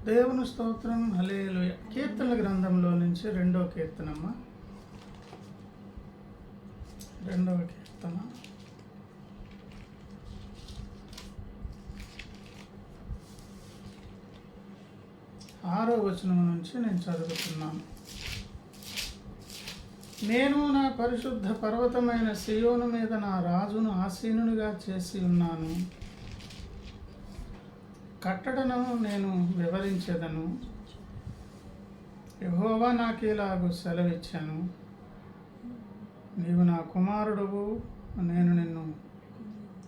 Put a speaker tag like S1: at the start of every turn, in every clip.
S1: దేవుని స్తోత్రం. హల్లెలూయా. కీర్తనల గ్రంథంలో నుంచి 2వ కీర్తనమ్మ. 2వ కీర్తన 6వ వచనం నుంచి నేను చదువుతున్నాను. నేను నా పరిశుద్ధ పర్వతమైన సియోను మీద నా రాజును ఆసీనునిగా చేసి ఉన్నాను. కట్టడను నేను వివరించేదను. యెహోవా నాకిలాగు సెలవిచ్చాను, నీవు నా కుమారుడవు, నేను నిన్ను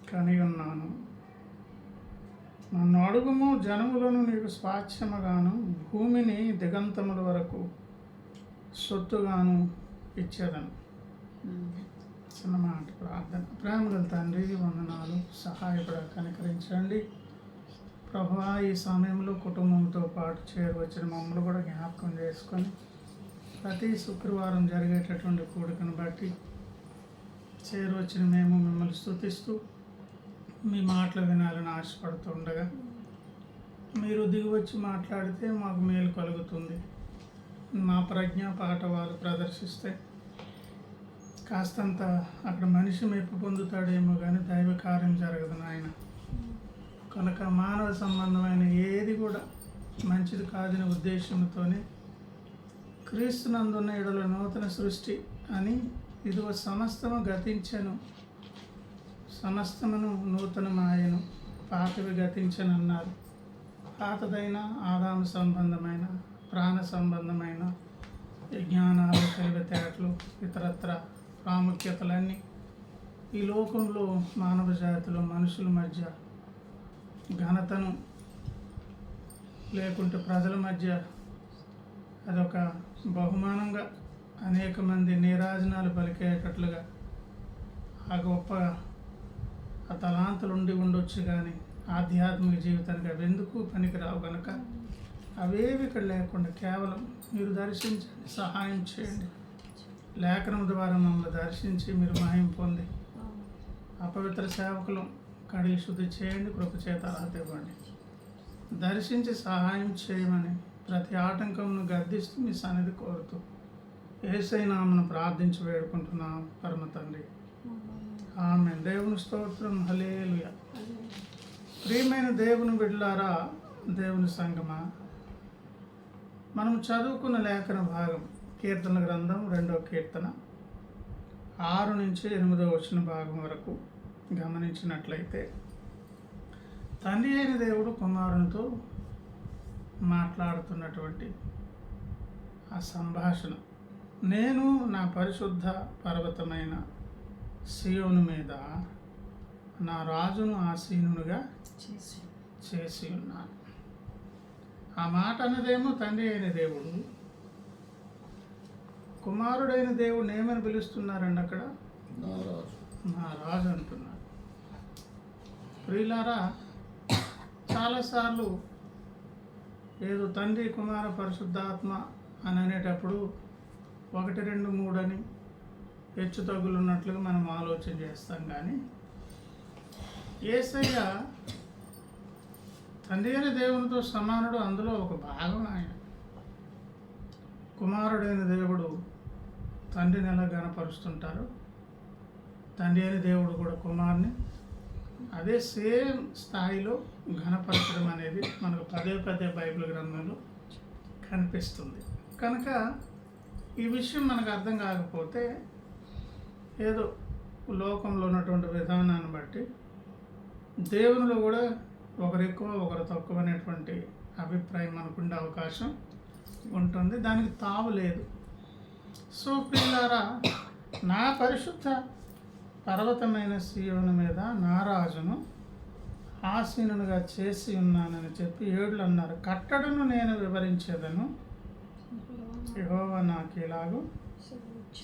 S1: కని ఉన్నాను. నన్ను అడుగుము, జనములను నీకు స్వాస్థ్యముగాను భూమిని దిగంతముల వరకు సొత్తుగాను ఇచ్చేదను. చిన్న మాట ప్రార్థన. ప్రేమగల తండ్రి, వందనాలు. సహాయపడ కనికరించండి ప్రభువా. ఈ సమయంలో కుటుంబంతో పాటు చేరువచ్చిన మమ్మల్ని కూడా జ్ఞాపకం చేసుకొని ప్రతి శుక్రవారం జరిగేటటువంటి కూడికను బట్టి చేరువచ్చిన మేము మిమ్మల్ని స్తుతిస్తూ మీ మాటలు వినాలని ఆశపడుతుండగా మీరు దిగివచ్చి మాట్లాడితే మాకు మేలు కలుగుతుంది. మా ప్రజ్ఞ పాఠవాలు ప్రదర్శిస్తే కాస్తంత అక్కడ మనిషి మెప్పు పొందుతాడేమో కానీ దైవ కార్యం జరగదు నాయన. కనుక మానవ సంబంధమైన ఏది కూడా మంచిది కాదని ఉద్దేశంతోనే క్రీస్తునందున్న ఎడల నూతన సృష్టి అని ఇదిగో సమస్తము గతించను, సమస్తమును నూతనమాయను, పాతవి గతించనన్నారు. పాతదైన ఆదాము సంబంధమైన ప్రాణ సంబంధమైన విజ్ఞానాలు, తెలివితేటలు, ఇతరత్ర ప్రాముఖ్యతలన్నీ ఈ లోకంలో మానవ జాతిలో మనుషుల మధ్య ఘనతను లేకుంటే ప్రజల మధ్య అదొక బహుమానంగా అనేక మంది నీరాజనాలు పలికేటట్లుగా ఆ గొప్ప ఆ తలాంతులు ఉండొచ్చు, కానీ ఆధ్యాత్మిక జీవితానికి అవి ఎందుకు పనికిరావు. కనుక అవేవి ఇక్కడ లేకుండా కేవలం మీరు దర్శించండి, సహాయం చేయండి. లేఖనం ద్వారా మమ్మల్ని దర్శించి మీరు మహిమ పొంది అపవిత్ర సేవకులు కడిగి శుద్ధి చేయండి, కృపచేత అర్హత ఇవ్వండి. దర్శించి సహాయం చేయమని ప్రతి ఆటంకమును గద్దిస్తూ మీ సన్నిధి కోరుతూ యేసయ్య నామమున ప్రార్థించి వేడుకుంటున్నాం పరమ తండ్రి, ఆమేన్. దేవుని స్తోత్రం. హల్లెలూయా. ప్రియమైన దేవుని బిడ్డలారా, దేవుని సంగమా, మనం చదువుకున్న లేఖన భాగం కీర్తన గ్రంథం 2వ కీర్తన 6 నుంచి 8వ వచన భాగం వరకు గమనించినట్లయితే తండ్రి అయిన దేవుడు కుమారునితో మాట్లాడుతున్నటువంటి ఆ సంభాషణ. నేను నా పరిశుద్ధ పర్వతమైన సియోను మీద నా రాజును ఆసీనునిగా చేసి ఉన్నాను. ఆ మాట అన్నదేమో తండ్రి అయిన దేవుడు. కుమారుడైన దేవుడు ఏమని పిలుస్తున్నారండి అక్కడ? నా రాజు అంటున్నారు. ప్రియులారా, చాలాసార్లు ఏదో తండ్రి కుమార పరిశుద్ధాత్మ అని అనేటప్పుడు 1, 2, 3 అని హెచ్చు తగ్గులు ఉన్నట్లుగా మనం ఆలోచన చేస్తాం. కానీ యేసయ్య తండ్రి అయిన దేవునితో సమానుడు, అందులో ఒక భాగం ఆయన. కుమారుడైన దేవుడు తండ్రిని ఎలా ఘనపరుస్తుంటారు, తండ్రి అయిన దేవుడు కూడా కుమారుని అదే సేమ్ స్థాయిలో ఘనపరచడం అనేది మనకు పదే బైబిల్ గ్రంథంలో కనిపిస్తుంది. కనుక ఈ విషయం మనకు అర్థం కాకపోతే ఏదో లోకంలో ఉన్నటువంటి విధానాన్ని బట్టి దేవునిలో కూడా ఒకరు ఎక్కువ ఒకరు తక్కువ అనేటువంటి అభిప్రాయం మనకుండే అవకాశం ఉంటుంది. దానికి తావు లేదు. సో ప్రియులారా, నా పరిశుద్ధ పర్వతమైన సియోను మీద నా రాజును ఆసీనునిగా చేసి ఉన్నానని చెప్పి 7 అన్నారు. కట్టడను నేను వివరించేదను. యెహోవా నాకు ఇలాగూ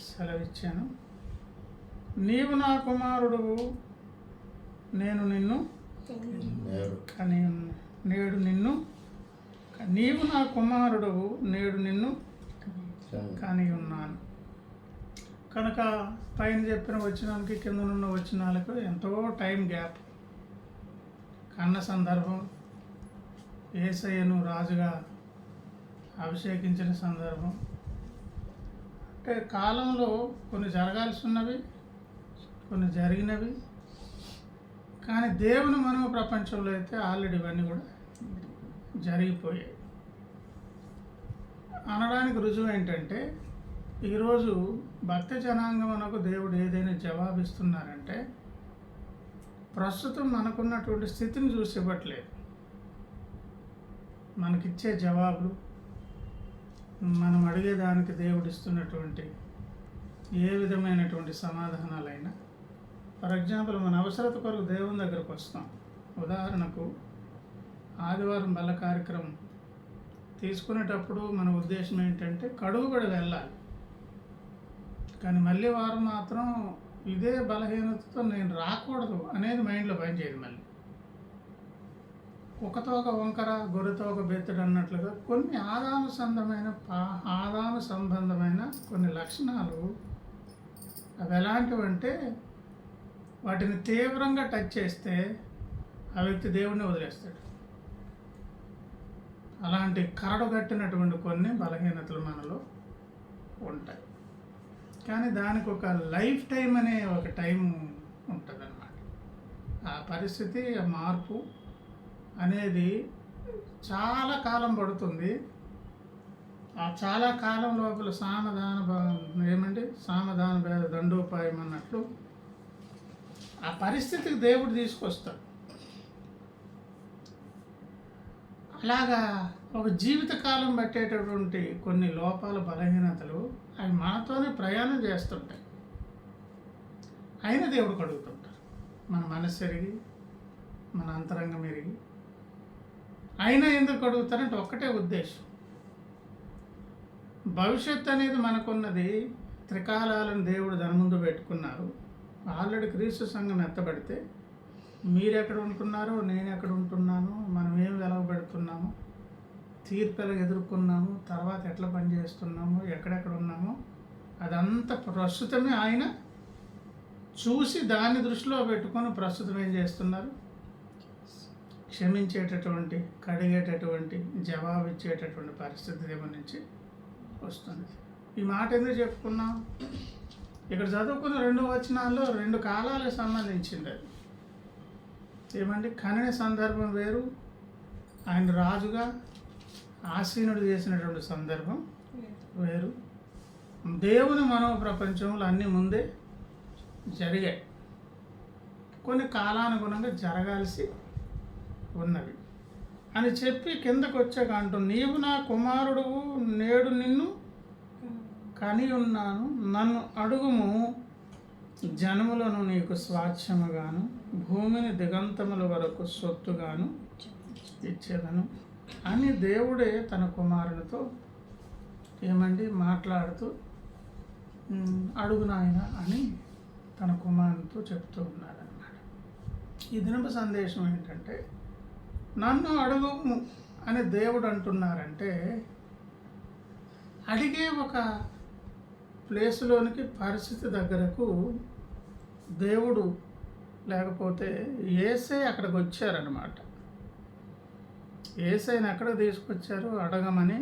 S1: సెలవిచ్చాను, నీవు నా కుమారుడువు, నేను నిన్ను కని నేడు నిన్ను నీవు నా కుమారుడువు, నేడు నిన్ను కని ఉన్నాను. కనుక పైన చెప్పిన వచనానికి కిందనున్న వచనాలకు ఎంతో టైం గ్యాప్. కన్న సందర్భం యేసయ్యను రాజుగా అభిషేకించిన సందర్భం. అంటే కాలంలో కొన్ని జరగాల్సి ఉన్నవి, కొన్ని జరిగినవి. కానీ దేవుని మనో ప్రపంచంలో అయితే ఆల్రెడీ ఇవన్నీ కూడా జరిగిపోయాయి అనడానికి రుజువు ఏంటంటే, ఈరోజు భక్త జనాంగమునకు దేవుడు ఏదైనా జవాబిస్తున్నారంటే ప్రస్తుతం మనకున్నటువంటి స్థితిని చూసి ఇవ్వట్లేదు. మనకిచ్చే జవాబులు, మనం అడిగేదానికి దేవుడు ఇస్తున్నటువంటి ఏ విధమైనటువంటి సమాధానాలైనా, ఫర్ ఎగ్జాంపుల్ మన అవసరత కొరకు దేవుని దగ్గరకు వస్తాం. ఉదాహరణకు ఆదివారం బల్ల కార్యక్రమం తీసుకునేటప్పుడు మన ఉద్దేశం ఏంటంటే కడుగుబడి వెళ్ళాలి. కానీ మళ్ళీ వారం మాత్రం ఇదే బలహీనతతో నేను రాకూడదు అనేది మైండ్లో పనిచేయదు. మళ్ళీ కుక్కతో ఒక వంకర, గొర్రెతో ఒక బెత్తడు అన్నట్లుగా కొన్ని ఆదాము సంబంధమైన కొన్ని లక్షణాలు అవి ఎలాంటివంటే వాటిని తీవ్రంగా టచ్ చేస్తే ఆ వ్యక్తి దేవుడిని వదిలేస్తాడు. అలాంటి కరడుగట్టినటువంటి కొన్ని బలహీనతలు మనలో ఉంటాయి. కానీ దానికి ఒక లైఫ్ టైం అనే ఒక టైం ఉంటుంది అన్నమాట. ఆ పరిస్థితి, ఆ మార్పు అనేది చాలా కాలం పడుతుంది. ఆ చాలా కాలం లోపల సామధాన భేద దండోపాయం అన్నట్లు ఆ పరిస్థితికి దేవుడు తీసుకొస్తాడు. అలాగా ఒక జీవితకాలం పట్టేటటువంటి కొన్ని లోపాల, బలహీనతలు అవి మనతోనే ప్రయాణం చేస్తుంటాయి. అయినా దేవుడు అడుగుతుంటారు, మన మనస్సు ఎరిగి, మన అంతరంగం ఎరిగి. అయినా ఎందుకు అడుగుతారంటే ఒక్కటే ఉద్దేశం, భవిష్యత్తు అనేది మనకున్నది. త్రికాలాలను దేవుడు దాని ముందు పెట్టుకున్నారు. ఆల్రెడీ క్రీస్తు సంఘం ఎత్తబడితే మీరు ఎక్కడ ఉంటున్నారో, నేను ఎక్కడ ఉంటున్నాను, మనం ఏం వెలవబెడుతున్నాము, తీర్పులు ఎదుర్కొన్నాము, తర్వాత ఎట్లా పనిచేస్తున్నాము, ఎక్కడెక్కడ ఉన్నామో అదంతా ప్రస్తుతమే ఆయన చూసి దాన్ని దృష్టిలో పెట్టుకొని ప్రస్తుతం ఏం చేస్తున్నారు, క్షమించేటటువంటి, కడిగేటటువంటి, జవాబిచ్చేటటువంటి పరిస్థితి దేవుని నుంచి వస్తుంది. ఈ మాట ఎందుకు చెప్పుకున్నాం? ఇక్కడ చదువుకున్న 2 వచనాల్లో 2 కాలాలకు సంబంధించింది. అది ఏమండి, కనిన సందర్భం వేరు, ఆయన రాజుగా ఆసీనుడు చేసినటువంటి సందర్భం వేరు. దేవుని మనో ప్రపంచంలో అన్నీ ముందే జరిగాయి, కొన్ని కాలానుగుణంగా జరగాల్సి ఉన్నవి అని చెప్పి కిందకు వచ్చాక అంటూ, నీవు నా కుమారుడు, నేడు నిన్ను కని ఉన్నాను, నన్ను అడుగుము, జనములను నీకు స్వాచ్ఛముగాను, భూమిని దిగంతముల వరకు సొత్తుగాను ఇచ్చేదను అని దేవుడే తన కుమారునితో ఏమండి మాట్లాడుతూ, అడుగు నాయన అని తన కుమారునితో చెప్తూ ఉన్నాడనమాట. ఈ దినపు సందేశం ఏంటంటే, నన్ను అడుగు అని దేవుడు అంటున్నారంటే, అడిగే ఒక ప్లేస్లోనికి, పరిస్థితి దగ్గరకు దేవుడు లేకపోతే యేసయ్య అక్కడికి వచ్చారనమాట. యేసయ్యని ఎక్కడికి తీసుకొచ్చారు? అడగమని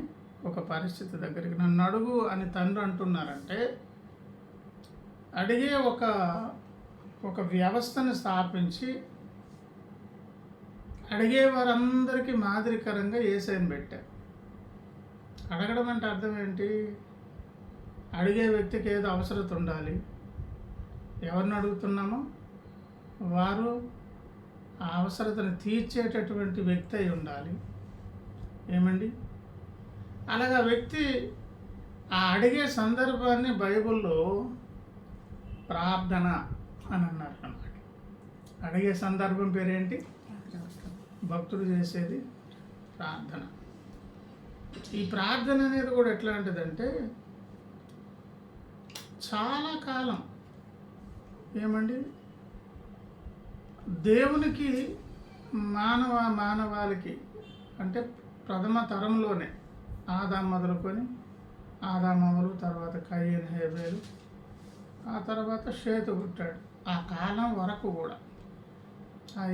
S1: ఒక పరిస్థితి దగ్గరికి. నన్ను అడుగు అని తండ్రి అంటున్నారంటే, అడిగే ఒక వ్యవస్థను స్థాపించి అడిగే వారందరికీ మాదిరికరంగా యేసయ్యని పెట్టారు. అడగడం అంటే అర్థం ఏంటి? అడిగే వ్యక్తికి ఏదో అవసరత ఉండాలి. ఎవరిని అడుగుతున్నామో వారు ఆ అవసరతను తీర్చేటటువంటి వ్యక్తి అయి ఉండాలి. ఏమండి, అలాగా వ్యక్తి ఆ అడిగే సందర్భాన్ని బైబిల్లో ప్రార్థన అని అన్నారు అన్నమాట. అడిగే సందర్భం పేరేంటి? భక్తుడు చేసేది ప్రార్థన. ఈ ప్రార్థన అనేది కూడా ఎట్లాంటిదంటే, చాలా కాలం ఏమండి దేవునికి మానవాళికి అంటే ప్రథమ తరంలోనే ఆదాము మొదలుకొని, ఆదామవలు, తర్వాత కయీను, హేబేలు, ఆ తర్వాత షేతు పుట్టాడు. ఆ కాలం వరకు కూడా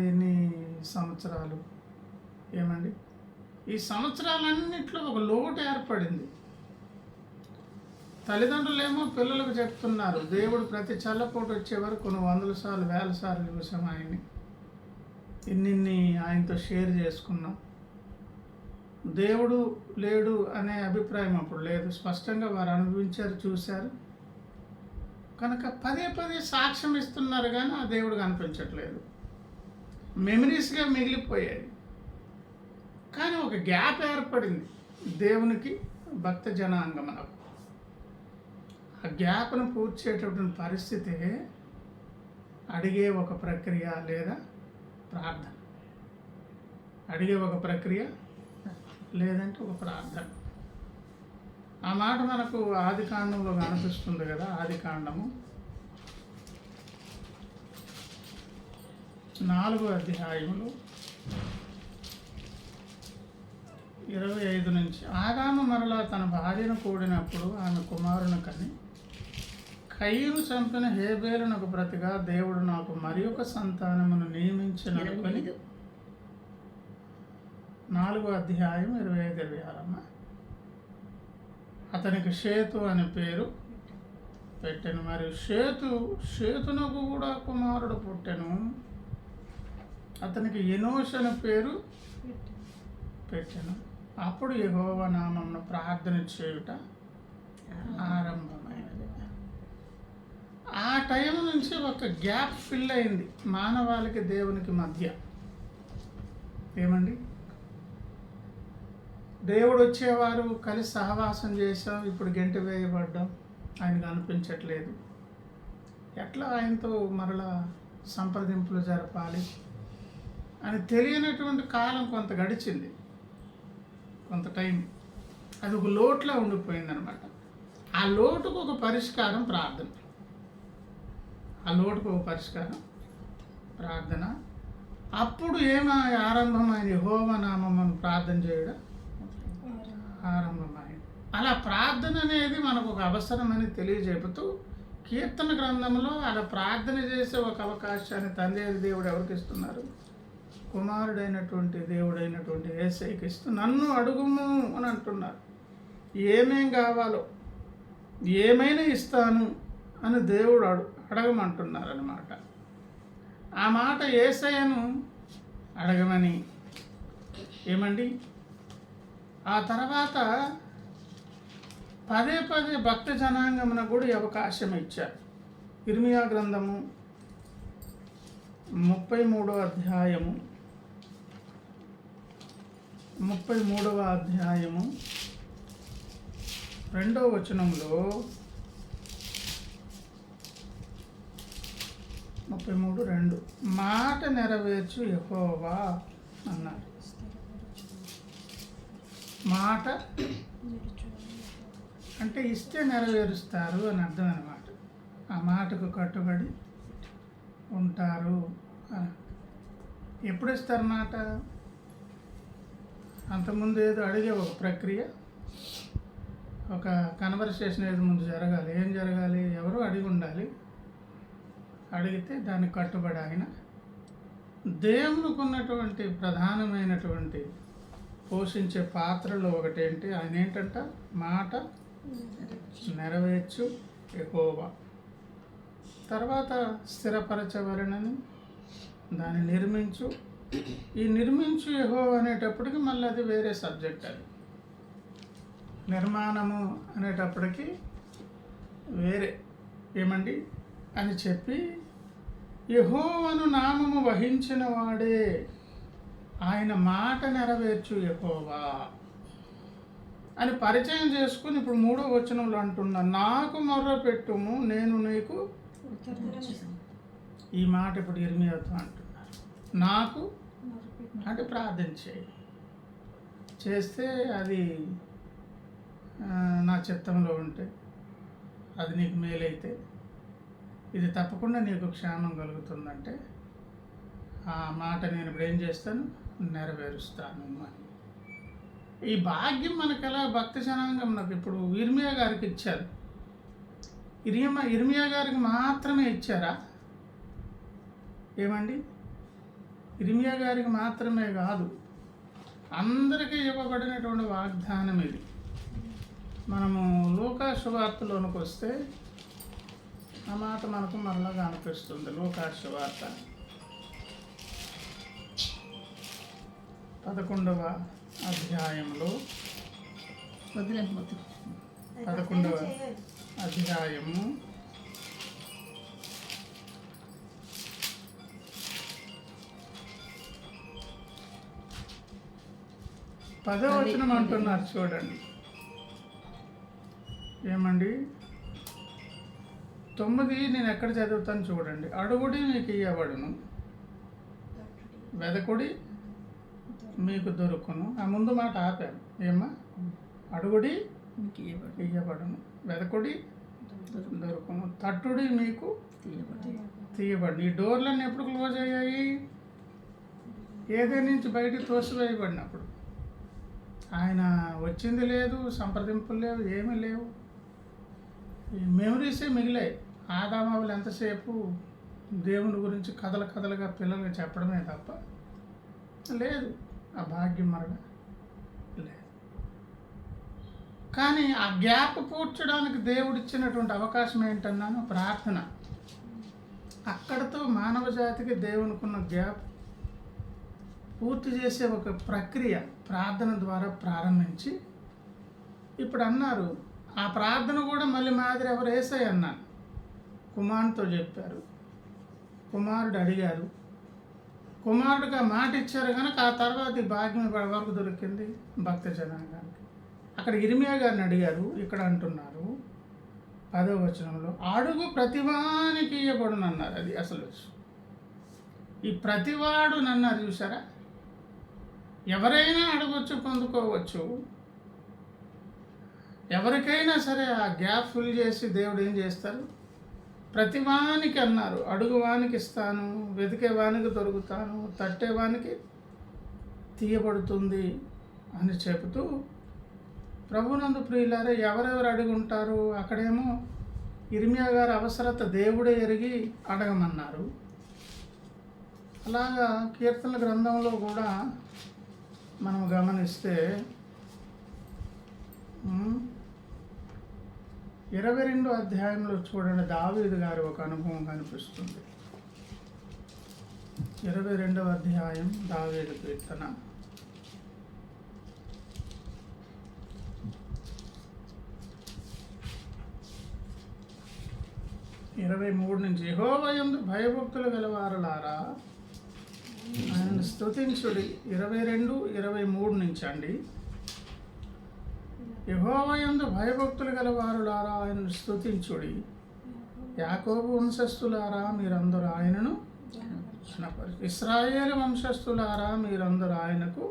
S1: ఎన్ని సంవత్సరాలు ఏమండి ఈ సంవత్సరాలన్నింటిలో ఒక లోటు ఏర్పడింది. తల్లిదండ్రులేమో పిల్లలకు చెప్తున్నారు, దేవుడు ప్రతి చల్లపూట వచ్చే వరకు కొన్ని 100 సార్లు 1000 సార్లు చూసాం ఆయన్ని, ఇన్నిన్ని ఆయనతో షేర్ చేసుకున్నాం. దేవుడు లేడు అనే అభిప్రాయం అప్పుడు లేదు. స్పష్టంగా వారు అనుభవించారు, చూశారు. కనుక పదే పదే సాక్ష్యం ఇస్తున్నారు, కానీ ఆ దేవుడు కనిపించట్లేదు. మెమరీస్గా మిగిలిపోయాయి. కానీ ఒక గ్యాప్ ఏర్పడింది దేవునికి భక్త జనాంగమునకు. ఆ గ్యాప్ను పూర్తి చేసేటువంటి పరిస్థితి అడిగే ఒక ప్రక్రియ లేదా ప్రార్థన. అడిగే ఒక ప్రక్రియ లేదంటే ఒక ప్రార్థన. ఆ మాట మనకు ఆదికాండంలో కనిపిస్తుంది కదా. ఆదికాండము 4వ అధ్యాయములు 25 నుంచి. ఆదాము మరలా తన భార్యను కూడినప్పుడు ఆమె కుమారుని కని, కయ్యూను చంపిన హేబేలునకు ప్రతిగా దేవుడు నాకు మరి ఒక సంతానమును నియమించిననుకొని. 4వ అధ్యాయం 25-26. అతనికి షేతు అనే పేరు పెట్టెను. మరియు షేతునకు కూడా కుమారుడు పుట్టెను. అతనికి ఎనోష్ అనే పేరు పెట్టెను. అప్పుడు యెహోవా నామమున ప్రార్థన చేయుట ఆరంభమైనది. ఆ టైం నుంచి ఒక గ్యాప్ ఫిల్ అయింది మానవాళికి దేవునికి మధ్య. ఏమండి, దేవుడు వచ్చేవారు, కలిసి సహవాసం చేసాం, ఇప్పుడు గెంటి వేయబడ్డాం, ఆయనకు అనిపించట్లేదు. ఎట్లా ఆయనతో మరలా సంప్రదింపులు జరపాలి అని తెలియనటువంటి కాలం కొంత గడిచింది, కొంత టైం. అది ఒక లోటులో ఉండిపోయిందనమాట. ఆ లోటుకు ఒక పరిష్కారం ప్రార్థన. ఆ లోటుకు ఒక పరిష్కారం ప్రార్థన. అప్పుడు ఆరంభమైన యెహోవా నామమును ప్రార్థన చేయడం ఆరంభమైంది. అలా ప్రార్థన అనేది మనకు ఒక అవసరమని తెలియజెపుతూ కీర్తన గ్రంథంలో అలా ప్రార్థన చేసే ఒక అవకాశాన్ని తండ్రి దేవుడు ఎవరికి ఇస్తున్నారు? కుమారుడైనటువంటి దేవుడైనటువంటి యేసయ్యకి ఇస్తూ నన్ను అడుగుము అని అంటున్నారు. ఏమేం కావాలో ఏమైనా ఇస్తాను అని దేవుడు అడగమంటున్నారు అన్నమాట. ఆ మాట యేసయ్యను అడగమని. ఏమండి, ఆ తర్వాత పదే పదే భక్త జనాంగమున కూడా అవకాశం ఇచ్చారు. ఇర్మియా గ్రంథము 33వ అధ్యాయము 2వ వచనంలో 33:2 మాట నెరవేర్చు యెహోవా అన్నారు. మాట అంటే ఇస్తే నెరవేరుస్తారు అని అర్థం అన్నమాట. ఆ మాటకు కట్టుబడి ఉంటారు అని. ఎప్పుడు ఇస్తారు మాట? అంతకుముందు ఏదో అడిగే ఒక ప్రక్రియ, ఒక కన్వర్సేషన్ ఏదో ముందు జరగాలి. ఏం జరగాలి? ఎవరు అడిగి ఉండాలి. అడిగితే దానికి కట్టుబడి ఆయన. దేవునికి ఉన్నటువంటి ప్రధానమైనటువంటి పోషించే పాత్రలో ఒకటేంటి? ఆయన ఏంటంట? మాట నెరవేర్చు యెహోవా. తర్వాత స్థిరపరచవలనని, దాన్ని నిర్మించు. ఈ నిర్మించు యెహోవా అనేటప్పటికి మళ్ళీ అది వేరే సబ్జెక్ట్. అది నిర్మాణము అనేటప్పటికి వేరే. ఏమండి అని చెప్పి యెహోవాను నామము వహించిన వాడే, ఆయన మాట నెరవేర్చు యెహోవా అని పరిచయం చేసుకుని ఇప్పుడు 3వ వచనంలో అంటున్నా, నాకు మొర్ర పెట్టుము నేను నీకు. ఈ మాట ఇప్పుడు ఇర్మియాతో అంటున్నారు. నాకు అంటే ప్రార్థన చేస్తే అది నా చిత్తంలో ఉంటే, అది నీకు మేలైతే, ఇది తప్పకుండా నీకు క్షేమం కలుగుతుందంటే ఆ మాట నేను ఇప్పుడు ఏం చేస్తాను? నెరవేరుస్తాను అని. ఈ భాగ్యం మనకు ఎలా భక్తి జనాంగం నాకు ఇప్పుడు ఇర్మియా గారికి ఇచ్చారు. ఇర్మియా గారికి మాత్రమే ఇచ్చారా? ఏమండి, ఇర్మియా గారికి మాత్రమే కాదు, అందరికీ ఇవ్వబడినటువంటి వాగ్దానం ఇది. మనము లూకా సువార్తలోనికి వస్తే ఆ మాట మనకు మరలా అనిపిస్తుంది. లూకా సువార్త 11వ అధ్యాయంలో 11వ అధ్యాయము 10వ వచనం అంటున్నారు చూడండి. ఏమండి 9 నేను ఎక్కడ చదువుతాను చూడండి. అడుగుడి మీకు ఇవ్వబడును, వెదకుడి మీకు దొరుకును. ఆ ముందు మాట ఆపాను. ఏమ్మా? అడుగుడి ఇయ్యబడును, వెదకుడి దొరుకును, తట్టుడి మీకు తీయబడి. ఈ డోర్లన్నీ ఎప్పుడు క్లోజ్ అయ్యాయి? ఏదైనా నుంచి బయటికి తోసివేయబడినప్పుడు. ఆయన వచ్చింది లేదు, సంప్రదింపులు లేవు, ఏమీ లేవు. ఈ మెమరీసే మిగిలాయి. ఆదామావులు ఎంతసేపు దేవుని గురించి కథలుగా పిల్లలకి చెప్పడమే తప్ప లేదు. ఆ భాగ్యం మరణ లేదు. కానీ ఆ గ్యాప్ పూడ్చడానికి దేవుడు ఇచ్చినటువంటి అవకాశం ఏంటన్నాను? ప్రార్థన. అక్కడతో మానవ జాతికి దేవునికున్న గ్యాప్ పూర్తి చేసే ఒక ప్రక్రియ ప్రార్థన ద్వారా ప్రారంభించి ఇప్పుడు అన్నారు. ఆ ప్రార్థన కూడా మళ్ళీ మాదిరి ఎవరు యేసయ్య అన్నాను. కుమారునితో చెప్పారు, కుమారుడు అడిగారు, కుమారుడిగా మాట ఇచ్చారు కనుక ఆ తర్వాత ఈ భాగ్యం వరకు దొరికింది భక్త జనాంగానికి. అక్కడ ఇర్మియా గారిని అడిగారు, ఇక్కడ అంటున్నారు 10వ వచనంలో అడుగు ప్రతివానికి ఇవ్వబడును అన్నారు. అది అసలు ఈ ప్రతివాడు నన్నారు చూసారా? ఎవరైనా అడగవచ్చు, పొందుకోవచ్చు. ఎవరికైనా సరే ఆ గ్యాప్ ఫిల్ చేసి దేవుడు ఏం చేస్తారు? ప్రతివానికి అన్నారు, అడుగువానికి ఇస్తాను, వెతికేవానికి దొరుకుతాను, తట్టేవానికి తీయబడుతుంది అని చెబుతూ ప్రభునందు ప్రియులారా ఎవరెవరు అడుగుంటారు? అక్కడేమో ఇర్మియా గారి అవసరత దేవుడే ఎరిగి అడగమన్నారు. అలాగా కీర్తనల గ్రంథంలో కూడా మనం గమనిస్తే 22వ అధ్యాయంలో చూడండి, దావీదు గారి ఒక అనుభవం కనిపిస్తుంది. 22వ అధ్యాయం దావీదు కీర్తన 23 నుంచి. యెహోవా యందు భయభక్తులు గలవారులారా ఆయనను స్తుతించుడి. 22, 23 నుంచి అండి. యెహోవా యందు భయభక్తులు గలవారులారా ఆయనను స్తుతించుడి. యాకోబు వంశస్థులారా మీరందరూ ఆయనను ఇశ్రాయేలు వంశస్థులారా మీరందరూ ఆయనకు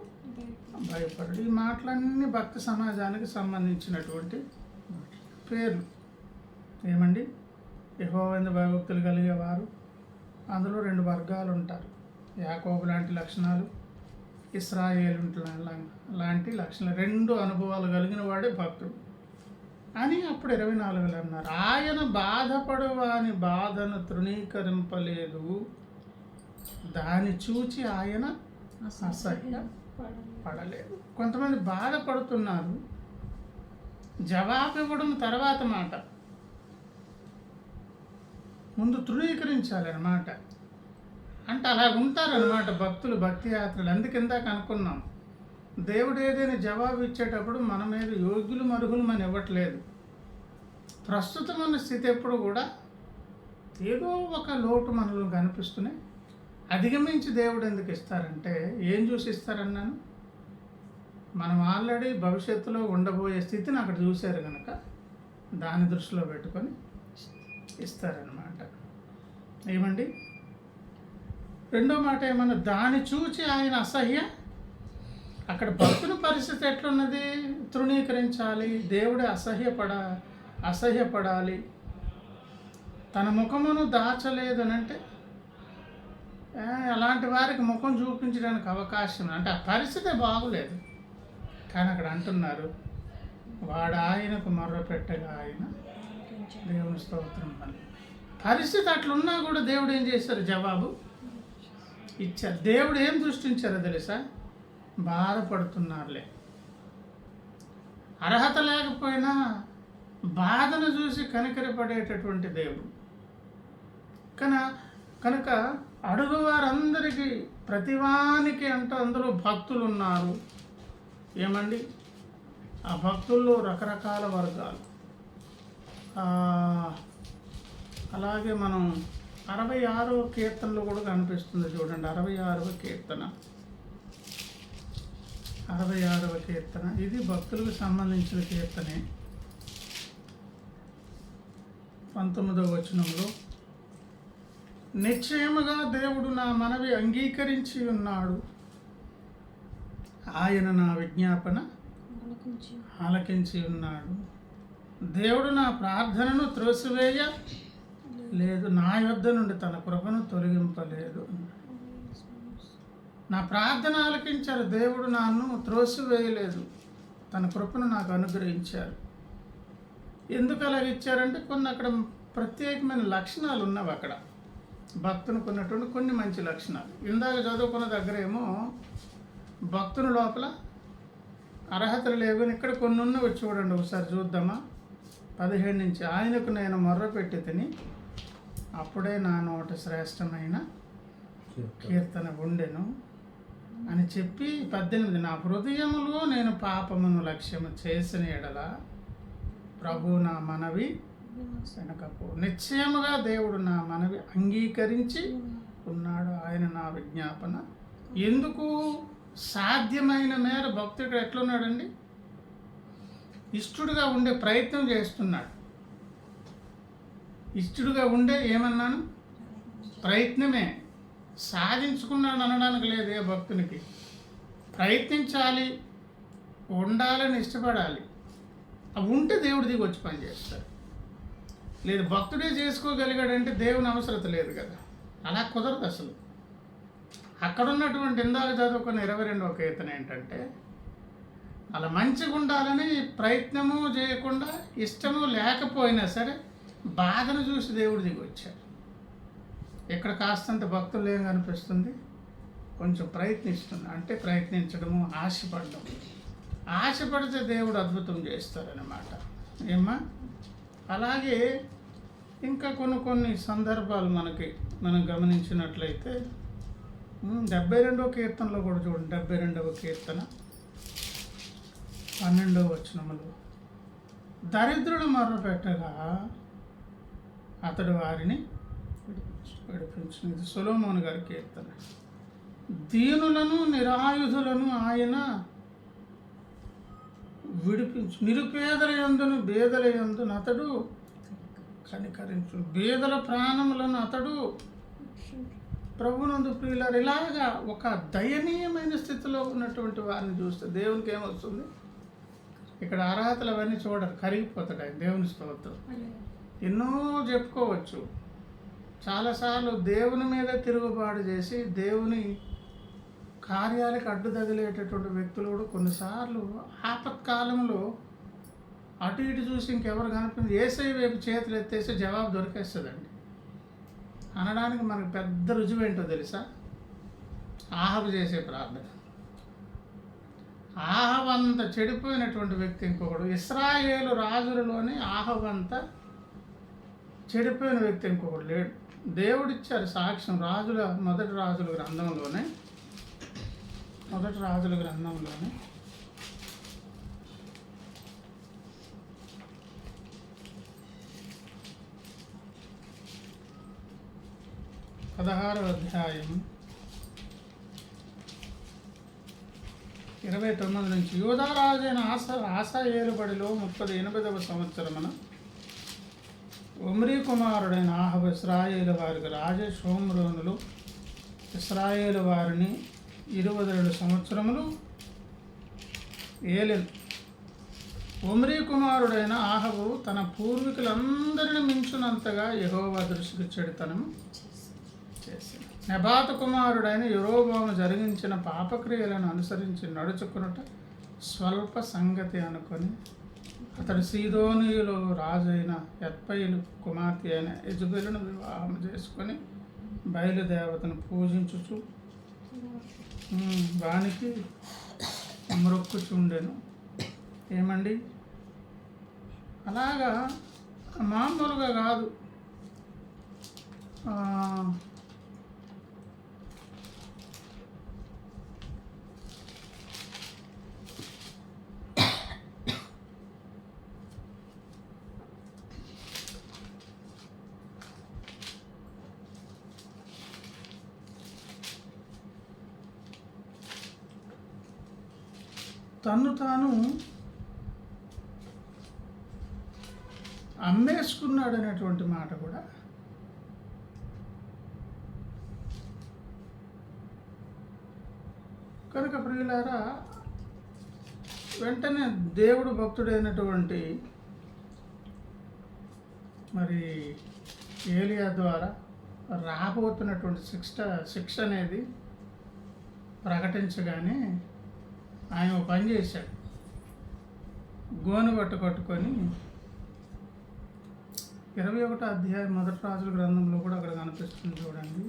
S1: భయపడు. ఈ మాటలన్నీ భక్త సమాజానికి సంబంధించినటువంటి పేర్లు. ఏమండి? యెహోవా యందు భయభక్తులు కలిగేవారు, అందులో 2 వర్గాలు ఉంటారు. యాకోబు లాంటి లక్షణాలు, ఇశ్రాయేలు లాంటి లక్షణాలు, 2 అనుభవాలు కలిగిన వాడే భక్తుడు అని అప్పుడు 24లో అన్నారు. ఆయన బాధపడు వాని బాధను తృణీకరింపలేదు, దాన్ని చూచి ఆయన అసహ్య పడలేదు. కొంతమంది బాధపడుతున్నారు, జవాబు ఇవ్వడం తర్వాత మాట, ముందు తృణీకరించాలన్నమాట. అంటే అలా ఉంటారనమాట భక్తులు, భక్తి యాత్రలు. అందుకిందాక అనుకున్నాం, దేవుడు ఏదైనా జవాబు ఇచ్చేటప్పుడు మన మీద యోగ్యులు మరుగులు మనం ఇవ్వట్లేదు. ప్రస్తుతం ఉన్న స్థితి ఎప్పుడు కూడా ఏదో ఒక లోటు మనలో కనిపిస్తున్నాయి. అధిగమించి దేవుడు ఎందుకు ఇస్తారంటే ఏం చూసి ఇస్తారన్నాను? మనం ఆల్రెడీ భవిష్యత్తులో ఉండబోయే స్థితిని అక్కడ చూశారు కనుక దాన్ని దృష్టిలో పెట్టుకొని ఇస్తారనమాట. ఏమండి? రెండో మాట ఏమన్నా, దాన్ని చూచి ఆయన అసహ్య. అక్కడ భక్తుని పరిస్థితి ఎట్లున్నది? తృణీకరించాలి, దేవుడే అసహ్యపడాలి. తన ముఖమును దాచలేదనంటే అలాంటి వారికి ముఖం చూపించడానికి అవకాశం, అంటే ఆ పరిస్థితే బాగులేదు. కానీ అక్కడ అంటున్నారు, వాడు ఆయనకు మొర్ర పెట్టగా ఆయన దేవుని స్తోత్రం అని. పరిస్థితి అట్లున్నా కూడా దేవుడు ఏం చేశారు? జవాబు ఇచ్చారు. దేవుడు ఏం సృష్టించారో తెలుసా? బాధపడుతున్నారులే. అర్హత లేకపోయినా బాధను చూసి కనికరపడేటటువంటి దేవుడు కనుక అడుగు వారందరికీ ప్రతివానికి అంటే అందులో భక్తులు ఉన్నారు. ఏమండి, ఆ భక్తుల్లో రకరకాల వర్గాలు. అలాగే మనం 66వ కీర్తనలో కూడా కనిపిస్తుంది చూడండి. 66వ కీర్తన 66వ కీర్తన ఇది భక్తులకు సంబంధించిన కీర్తనే. 19వ వచనంలో, నిశ్చయముగా దేవుడు నా మనవి అంగీకరించి ఉన్నాడు, ఆయన నా విజ్ఞాపన ఆలకించి ఉన్నాడు. దేవుడు నా ప్రార్థనను త్రోసివేయ లేదు, నా యొద్ద నుండి తన కృపను తొలగింపలేదు. నా ప్రార్థన ఆలకించారు. దేవుడు నన్ను త్రోసివేయలేదు, తన కృపను నాకు అనుగ్రహించారు. ఎందుకు అలాగ ఇచ్చారంటే కొన్ని అక్కడ ప్రత్యేకమైన లక్షణాలు ఉన్నవి. అక్కడ భక్తునికి ఉన్నటువంటి కొన్ని మంచి లక్షణాలు. ఇందాక చదువుకున్న దగ్గర ఏమో భక్తుని లోపల అర్హతలు లేవని ఇక్కడ కొన్ని ఉన్నవి. చూడండి ఒకసారి చూద్దామా. 17 నుంచి, ఆయనకు నేను మొర్రపెట్టి తిని అప్పుడే నా నోట శ్రేష్టమైన కీర్తన ఉండెను అని చెప్పి 18, నా హృదయములో నేను పాపమును లక్ష్యము చేసిన ఎడల ప్రభు నా మనవి వెనకపో. నిశ్చయముగా దేవుడు నా మనవి అంగీకరించి ఉన్నాడు, ఆయన నా విజ్ఞాపన. ఎందుకు? సాధ్యమైన మేర భక్తుడు ఎట్లున్నాడండి? ఇష్టడుగా ఉండే ప్రయత్నం చేస్తున్నాడు. ఇష్టడుగా ఉండే ఏమన్నాను? ప్రయత్నమే. సాధించుకున్నాడు అనడానికి లేదు. ఏ భక్తునికి ప్రయత్నించాలి, ఉండాలని ఇష్టపడాలి. అవి ఉంటే దేవుడు దిగి వచ్చి పని చేస్తాడు. లేదు భక్తుడే చేసుకోగలిగాడంటే దేవుని అవసరత లేదు కదా. అలా కుదరదు అసలు. అక్కడ ఉన్నటువంటి ఇందాక చదువుకున్న 22వ కీర్తన ఏంటంటే, అలా మంచిగా ఉండాలని ప్రయత్నము చేయకుండా, ఇష్టము లేకపోయినా సరే బాధను చూసి దేవుడు దిగి వచ్చాడు. ఇక్కడ కాస్తంత భక్తులు ఏం కనిపిస్తుంది? కొంచెం ప్రయత్నిస్తుంది. అంటే ప్రయత్నించడము, ఆశపడడం. ఆశపడితే దేవుడు అద్భుతం చేస్తారన్నమాట. ఏమ్మా? అలాగే ఇంకా కొన్ని సందర్భాలు మనం గమనించినట్లయితే 72వ కీర్తనలో కూడా చూడండి. 72వ కీర్తన 12వ వచనములో, దరిద్రుడు మొర్రపెట్టగా అతడు వారిని విడిపించును. ఇది సొలొమోను గారి కీర్తన. దీనులను నిరాయుధులను ఆయన విడిపించు, నిరుపేదల యందును బేదల యందును అతడు కనికరించు, బేదల ప్రాణములను అతడు ప్రభునందు ప్రియులారు. ఇలాగా ఒక దయనీయమైన స్థితిలో ఉన్నటువంటి వారిని చూస్తే దేవునికి ఏమొస్తుంది? ఇక్కడ అర్హతలు అవన్నీ చూడరు, కరిగిపోతాడు ఆయన. దేవుని స్తోత్రం. ఎన్నో చెప్పుకోవచ్చు. చాలాసార్లు దేవుని మీద తిరుగుబాటు చేసి దేవుని కార్యాలకు అడ్డు తగిలేటటువంటి వ్యక్తులు కూడా కొన్నిసార్లు ఆపత్కాలంలో అటు ఇటు చూసి ఇంకెవరు కనిపించి ఏసై వైపు చేతులు ఎత్తేసి జవాబు దొరికేస్తుందండి అనడానికి మనకు పెద్ద రుజువు ఏంటో తెలుసా? ఆహబు చేసే ప్రార్థన. ఆహబు అంత చెడిపోయినటువంటి వ్యక్తి ఇంకొకడు. ఇశ్రాయేలు రాజులలోనే ఆహబు అంత చెడిపోయిన వ్యక్తి ఇంకొకడు లేడు. దేవుడిచ్చారు సాక్ష్యం. మొదటి రాజుల గ్రంథంలోనే 16వ అధ్యాయం 29 నుంచి, యూదా రాజైన ఆసా ఏలుబడిలో 38వ సంవత్సరమున ఒమ్రీ కుమారుడైన ఆహబు ఇశ్రాయేలు వారికి రాజశోమ్రోనులు ఇశ్రాయేలు వారిని 22 సంవత్సరములు ఏలెను. ఒమ్రీ కుమారుడైన ఆహబు తన పూర్వీకులందరిని మించునంతగా యెహోవా దృష్టికి చెడుతనము చేశాడు. నెబాతు కుమారుడైన యెరోబోము జరిగించిన పాపక్రియలను అనుసరించి నడుచుకున్నట స్వల్ప సంగతి అనుకొని అతడు సీదోనీయులు రాజైన ఎత్పయిలు కుమార్తె అయిన యెజబెలును వివాహం చేసుకొని బయలుదేవతను పూజించుచు వానికి మ్రొక్కుచుండెను. ఏమండి, అలాగా మామూలుగా కాదు. ఆ, తన్ను తాను అమ్మేసుకున్నాడు అనేటువంటి మాట కూడా కనుక ప్రియులారా, వెంటనే దేవుడు భక్తుడైనటువంటి మరి ఏలియా ద్వారా రాబోతున్నటువంటి శిక్ష అనేది ప్రకటించగానే ఆయన ఒక పని చేశాడు. గోను బట్ట కట్టుకొని 21వ అధ్యాయం మొదటి రాజుల గ్రంథంలో కూడా అక్కడ కనిపిస్తుంది చూడండి.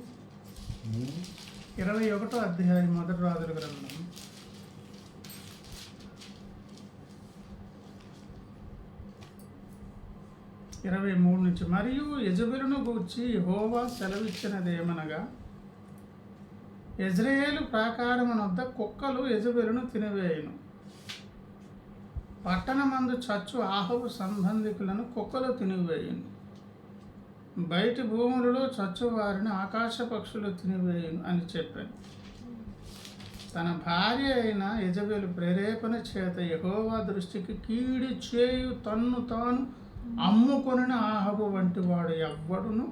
S1: 21వ అధ్యాయం మొదటి రాజుల గ్రంథం 23 నుంచి. మరియు యెజబెలును గూర్చి యెహోవా సెలవిచ్చినదేమనగా, యెజ్రెయేలు ప్రాకారమునొద్ద కుక్కలు యెజబెలును తినివేయును. పట్టణమందు చచ్చు ఆహాబు సంబంధికులను కుక్కలు తినివేయును. బయటి భూములలో చచ్చు వారిని ఆకాశ పక్షులు తినివేయును అని చెప్పాను. తన భార్య అయిన యెజబెలు ప్రేరేపణ చేత యెహోవా దృష్టికి కీడు చేయు తన్ను తాను అమ్ముకొనిన ఆహాబు వంటి వాడు ఎవ్వడును.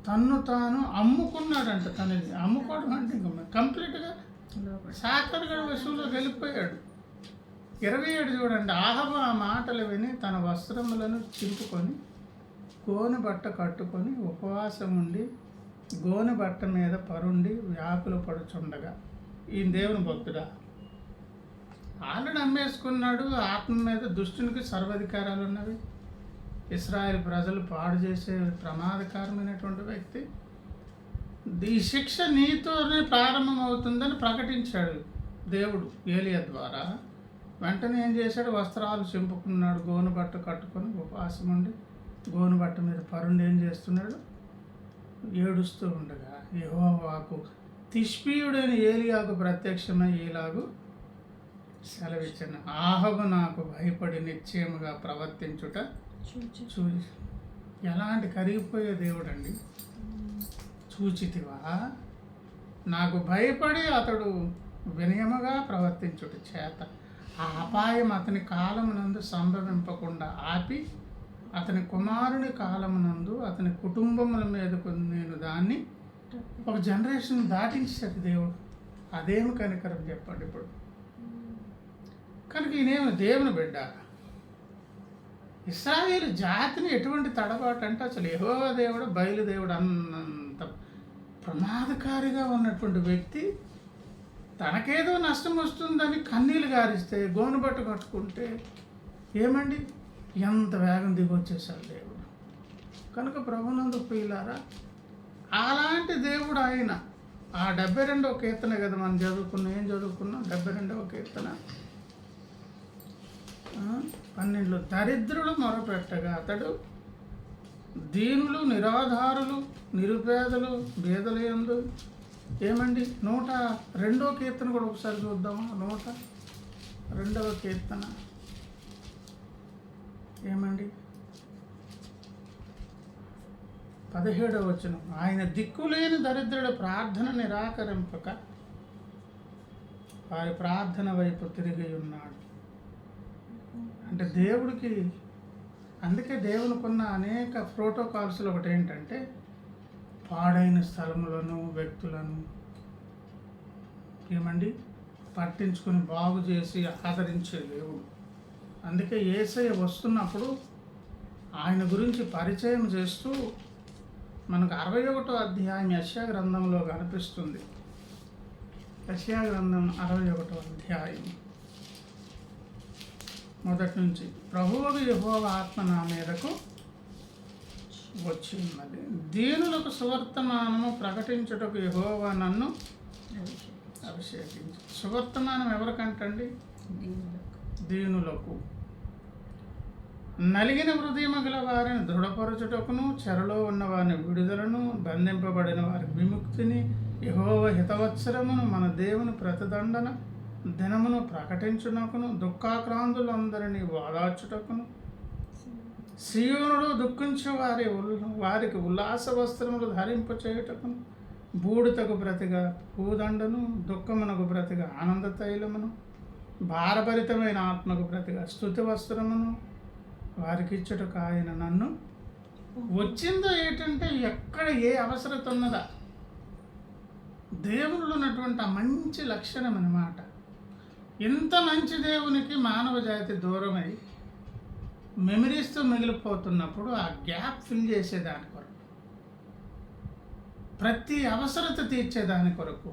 S1: తన్ను తాను అమ్ముకున్నాడంట. తనని అమ్ముకోవడం అంటే ఇంకా కంప్లీట్గా సాకరుగా వశువులోకి వెళ్ళిపోయాడు. 27 చూడండి. ఆహాబు ఆ మాటలు విని తన వస్త్రములను చింపుకొని గోనె బట్ట కట్టుకొని ఉపవాసం ఉండి గోనె బట్ట మీద పరుండి వ్యాకులు పడుచుండగా. ఈ దేవుని భక్తుడా, ఆల్రెడీ అమ్మేసుకున్నాడు. ఆత్మ మీద దుష్టునికి సర్వాధికారాలు ఉన్నవి. ఇశ్రాయేల్ ప్రజలు పాడు చేసే ప్రమాదకరమైనటువంటి వ్యక్తి. ఈ శిక్ష నీతోనే ప్రారంభమవుతుందని ప్రకటించాడు దేవుడు ఏలియా ద్వారా. వెంటనే ఏం చేశాడు? వస్త్రాలు చింపుకున్నాడు, గోను బట్ట కట్టుకొని ఉపవాసం ఉండి గోను బట్ట మీద పరుండి ఏం చేస్తున్నాడు? ఏడుస్తూ ఉండగా యెహోవాకు తిష్బీయుడైన ఏలియాకు ప్రత్యక్షమై ఇలాగు సెలవిచ్చాను, ఆహాబు నాకు భయపడి నిశ్చయముగా ప్రవర్తించుట చూచి. ఎలాంటి కరిగిపోయే దేవుడు అండి. చూచితివా, నాకు భయపడి అతడు వినయముగా ప్రవర్తించుట చేత ఆ అపాయం అతని కాలమునందు సంభవింపకుండా ఆపి అతని కుమారుని కాలమునందు అతని కుటుంబముల మీదకు నేను దాన్ని ఒక జనరేషన్ దాటించాడు దేవుడు. అదేమి కనికరం చెప్పండి ఇప్పుడు. కనుక ఈయనేమి దేవుని బిడ్డ. ఇశ్రాయేలు జాతిని ఎటువంటి తడబాటు అంటే అసలు యెహోవా దేవుడు బయలుదేవుడు అన్నంత ప్రమాదకారిగా ఉన్నటువంటి వ్యక్తి తనకేదో నష్టం వస్తుందని కన్నీళ్ళు గారిస్తే గోనుబట్టు కట్టుకుంటే ఏమండి ఎంత వేగం దిగొచ్చేసాడు దేవుడు. కనుక ప్రభునందు ప్రియులారా, అలాంటి దేవుడు ఆయన. ఆ 72వ కీర్తన కదా మనం చదువుకున్నాం. ఏం చదువుకున్నాం? 72వ కీర్తన 12. దరిద్రులు మొరపెట్టగా అతడు దీనులు, నిరాధారులు, నిరుపేదలు, బీదలయందు ఏమండి 102వ కీర్తన కూడా ఒకసారి చూద్దాము. 102వ కీర్తన ఏమండి 17వ వచనం. ఆయన దిక్కులేని దరిద్రుల ప్రార్థన నిరాకరింపక వారి ప్రార్థన వైపు తిరిగి ఉన్నాడు. అంటే దేవుడికి, అందుకే దేవునికున్న అనేక ప్రోటోకాల్స్లో ఒకటి ఏంటంటే పాడైన స్థలములను, వ్యక్తులను ఏమండి పట్టించుకొని బాగు చేసి ఆదరించే దేవుడు. అందుకే యేసయ్య వస్తున్నప్పుడు ఆయన గురించి పరిచయం చేస్తూ మనకు 61వ అధ్యాయం యెషయా గ్రంథంలో కనిపిస్తుంది. యెషయా గ్రంథం 61వ అధ్యాయం మొదటి నుంచి. ప్రభువుకు యెహోవా ఆత్మ నా మీదకు వచ్చి ఉన్నది, దీనులకు సువర్తమానము ప్రకటించుటకు యెహోవా నన్ను అభిషేకించి. సువర్తమానం ఎవరికంటండి? దీనులకు. నలిగిన హృదయము గల వారిని దృఢపరచుటకును, చెరలో ఉన్న వారిని విడుదలను, బంధింపబడిన వారి విముక్తిని, యెహోవా హితవత్సరమును మన దేవుని ప్రతిదండన దినమును ప్రకటించుటకును, దుఃఖాక్రాంతులందరినీ ఓదార్చుటకును, సియోనులో దుఃఖించు వారికి ఉల్లాస వస్త్రములు ధరింపచేయుటకును, బూడితకు ప్రతిగా పూదండను, దుఃఖమునకు ప్రతిగా ఆనంద తైలమును, భారభరితమైన ఆత్మకు ప్రతిగా స్తుతి వస్త్రమును వారికి ఇచ్చుటకు ఆయన నన్ను వచ్చిందో. ఏంటంటే ఎక్కడ ఏ అవసరత ఉన్నదా, దేవుళ్ళు ఉన్నటువంటి ఆ మంచి లక్షణం అన్నమాట. ఇంత మంచి దేవునికి మానవ జాతి దూరమై మెమరీస్తో మిగిలిపోతున్నప్పుడు ఆ గ్యాప్ ఫిల్ చేసేదాని కొరకు, ప్రతి అవసరత తీర్చేదాని కొరకు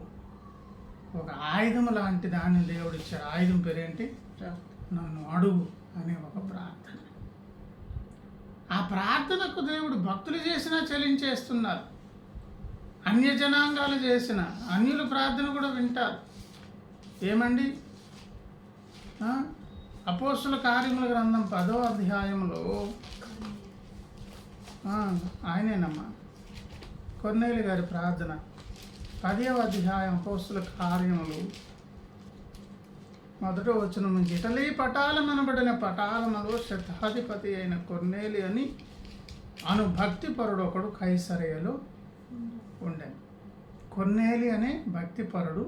S1: ఒక ఆయుధం లాంటి దాన్ని దేవుడు ఇచ్చాడు. ఆయుధం పేరేంటి? నన్ను అడుగు అనే ఒక ప్రార్థన. ఆ ప్రార్థనకు దేవుడు భక్తులు చేసినా చెల్లించేస్తున్నారు, అన్య జనాంగాలు చేసిన అన్యుల ప్రార్థన కూడా వింటారు. ఏమండి, అపోస్తుల కార్యముల గ్రంథం 10వ అధ్యాయంలో ఆయనేనమ్మా కొర్నేలి గారి ప్రార్థన. 10వ అధ్యాయం అపోస్తుల కార్యములు 1వ వచనం నుంచి, ఇటలీ పటాలమనబడిన పటాలములో శతాధిపతి అయిన కొర్నేలి అని అను భక్తిపరుడు ఒకడు కైసరయలో ఉండెను. కొర్నేలి అనే భక్తిపరుడు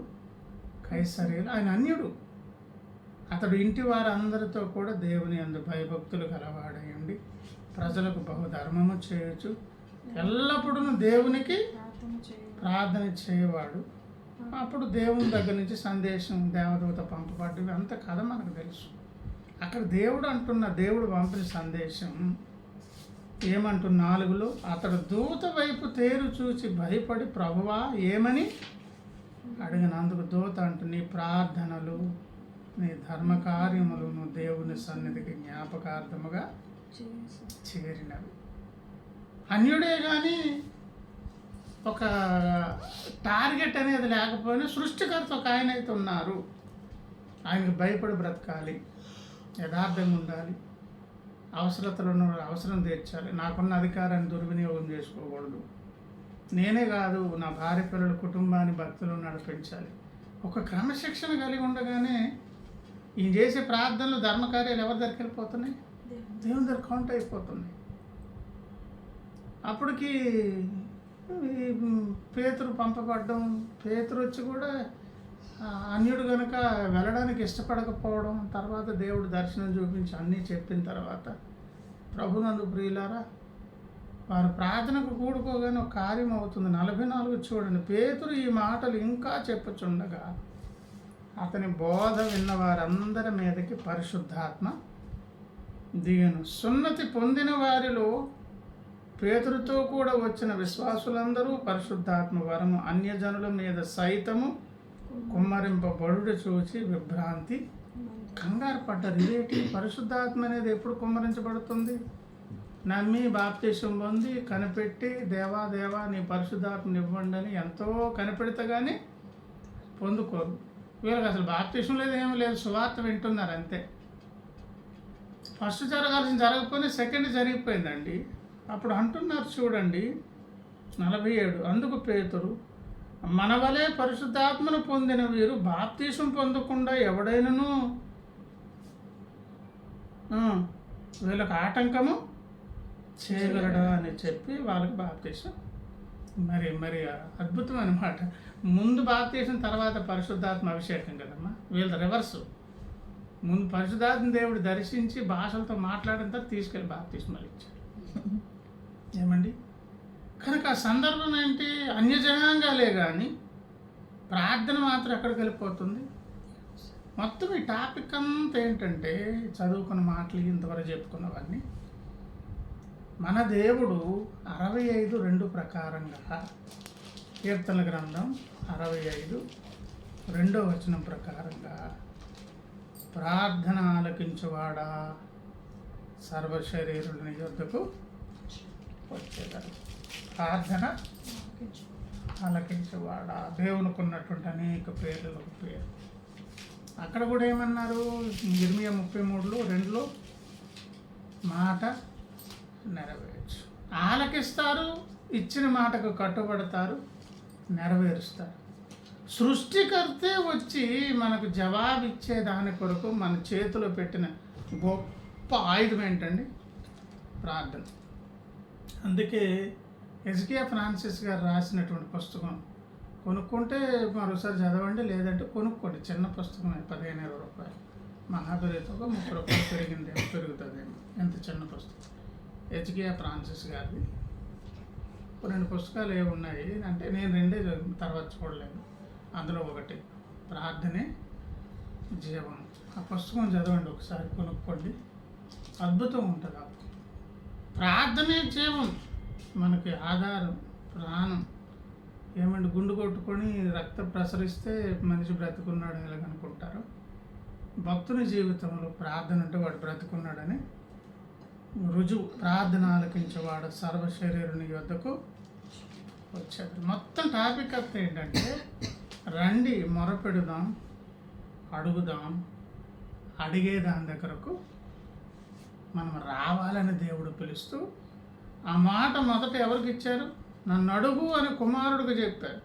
S1: కైసరయలో, ఆయన అన్యుడు. అతడు ఇంటి వారందరితో కూడా దేవుని యందు భయభక్తులు గలవాడై ఉండి ప్రజలకు బహుధర్మము చేయొచ్చు, ఎల్లప్పుడూ దేవునికి ప్రార్థన చేయవాడు. అప్పుడు దేవుని దగ్గర నుంచి సందేశం దేవదూత పంపబడ్డవి, అంత కథ మనకు తెలుసు. అక్కడ దేవుడు పంపిన సందేశం ఏమంటున్న 4లో, అతడు దూత వైపు తేరు చూచి భయపడి ప్రభువా ఏమని అడిగినందుకు దూత అంటూ, నీ ప్రార్థనలు నీ ధర్మకార్యములను దేవుని సన్నిధికి జ్ఞాపకార్థముగా చేరినవి. అన్యుడే కానీ ఒక టార్గెట్ అనేది లేకపోయినా సృష్టికర్త ఒక ఆయన అయితే ఉన్నారు. ఆయనకు భయపడి బ్రతకాలి, యథార్థంగా ఉండాలి, అవసరతలు ఉన్న అవసరం తీర్చాలి, నాకున్న అధికారాన్ని దుర్వినియోగం చేసుకోకూడదు, నేనే కాదు నా భార్య పిల్లల కుటుంబాన్ని భక్తులు నడిపించాలి. ఒక క్రమశిక్షణ కలిగి ఉండగానే ఈయన చేసే ప్రార్థనలు ధర్మకార్యాలు ఎవరి దగ్గరికి వెళ్ళిపోతున్నాయి? దేవుని దగ్గర కౌంట్ అయిపోతున్నాయి. అప్పటికి పేతురు పంపబడ్డం, పేతురు వచ్చి కూడా అన్యుడు కనుక వెళ్ళడానికి ఇష్టపడకపోవడం, తర్వాత దేవుడు దర్శనం చూపించి అన్నీ చెప్పిన తర్వాత, ప్రభునందు ప్రియులారా, వారు ప్రార్థనకు కూడుకోగానే ఒక కార్యం అవుతుంది. 44 చూడండి, పేతురు ఈ మాటలు ఇంకా చెప్పుచుండగా అతని బోధ విన్న వారందరి మీదకి పరిశుద్ధాత్మ దిగను. సున్నతి పొందిన వారిలో పేతురుతో కూడా వచ్చిన విశ్వాసులందరూ పరిశుద్ధాత్మ వరము అన్యజనుల మీద సైతము కుమ్మరింపబడుట చూచి విభ్రాంతి కంగారు పడ్డారు. ఇదేంటి, పరిశుద్ధాత్మ అనేది ఎప్పుడు కుమ్మరించబడుతుంది? నమ్మి బాప్తిసం పొంది కనిపెట్టి దేవా నీ పరిశుద్ధాత్మని ఇవ్వండి అని ఎంతో కనిపెడితే కానీ పొందుకోరు. వీళ్ళకి అసలు బాప్తిసం లేదు, ఏమీ లేదు, సువార్త వింటున్నారు అంతే. ఫస్ట్ జరగాల్సింది జరగకపోయినా సెకండ్ జరిగిపోయిందండి. అప్పుడు అంటున్నారు చూడండి 47, అందుకు పేతురు, మన వలే పరిశుద్ధాత్మను పొందిన వీరు బాప్తిసం పొందకుండా ఎవడైనను వీళ్ళకి ఆటంకము చేయగలడా అని చెప్పి వాళ్ళకి బాప్తిసం. మరి అద్భుతం అన్నమాట. ముందు బాప్తిసం, తర్వాత పరిశుద్ధాత్మ అభిషేకం కదమ్మా. వీళ్ళ రివర్సు. ముందు పరిశుద్ధాత్మ దేవుడు దర్శించి భాషలతో మాట్లాడిన తర్వాత తీసుకెళ్ళి బాప్తిస్మాలు ఇచ్చాడు. ఏమండి, కనుక ఆ సందర్భం ఏంటి? అన్యజనాంగాలే కానీ ప్రార్థన మాత్రం ఎక్కడికి వెళ్ళిపోతుంది? మొత్తం ఈ టాపిక్ అంతా ఏంటంటే, చదువుకున్న మాటలు ఇంతవరకు చెప్పుకున్నవన్నీ మన దేవుడు 65:2 ప్రకారంగా, కీర్తన గ్రంథం 65:2 వచనం ప్రకారంగా, ప్రార్థన ఆలకించువాడా సర్వశరీరుని యొద్దకు వచ్చేదాడు. ప్రార్థన ఆలకించేవాడా. దేవునికి ఉన్నటువంటి అనేక పేర్లలో ఒక పేరు. అక్కడ కూడా ఏమన్నారు, ఇర్మియా 33:2 మాట నెరవేర్చు. ఆలకిస్తారు, ఇచ్చిన మాటకు కట్టుబడతారు, నెరవేరుస్తారు. సృష్టికర్తే వచ్చి మనకు జవాబిచ్చే దాని కొరకు మన చేతిలో పెట్టిన గొప్ప ఆయుధం ఏంటండి? ప్రార్థన. అందుకే హెజ్కియా ఫ్రాన్సిస్ గారు రాసినటువంటి పుస్తకం కొనుక్కుంటే మరోసారి చదవండి, లేదంటే కొనుక్కోండి. చిన్న పుస్తకం, 15-20 రూపాయలు. మహాబలితో 30 రూపాయలు పెరుగుతుందేమో. ఎంత చిన్న పుస్తకం. హెజ్కియా ఫ్రాన్సిస్ గారిది 2 పుస్తకాలు ఉన్నాయి. అంటే నేను 2 తర్వాత చూడలేదు. అందులో ఒకటి ప్రార్థనే జీవం. ఆ పుస్తకం చదవండి ఒకసారి, కొనుక్కోండి. అద్భుతం ఉంటుంది. ప్రార్థనే జీవం, మనకి ఆధారం, ప్రాణం. ఏమంటే గుండు కొట్టుకొని రక్తం ప్రసరిస్తే మనిషి బ్రతుకున్నాడు ఎలాగనుకుంటారు. భక్తుని జీవితంలో ప్రార్థన అంటే వాడు బ్రతుకున్నాడని రుజువు. ప్రార్థన ఆలకించేవాడు సర్వ శరీరుని యొద్దకు వచ్చాడు. మొత్తం టాపిక్ అంతా ఏంటంటే, రండి మొరపెడుదాం, అడుగుదాం, అడిగే దాని దగ్గరకు మనం రావాలని దేవుడు పిలుస్తూ, ఆ మాట మొదట ఎవరికి ఇచ్చారు? నన్ను అడుగు అని కుమారుడికి చెప్పారు.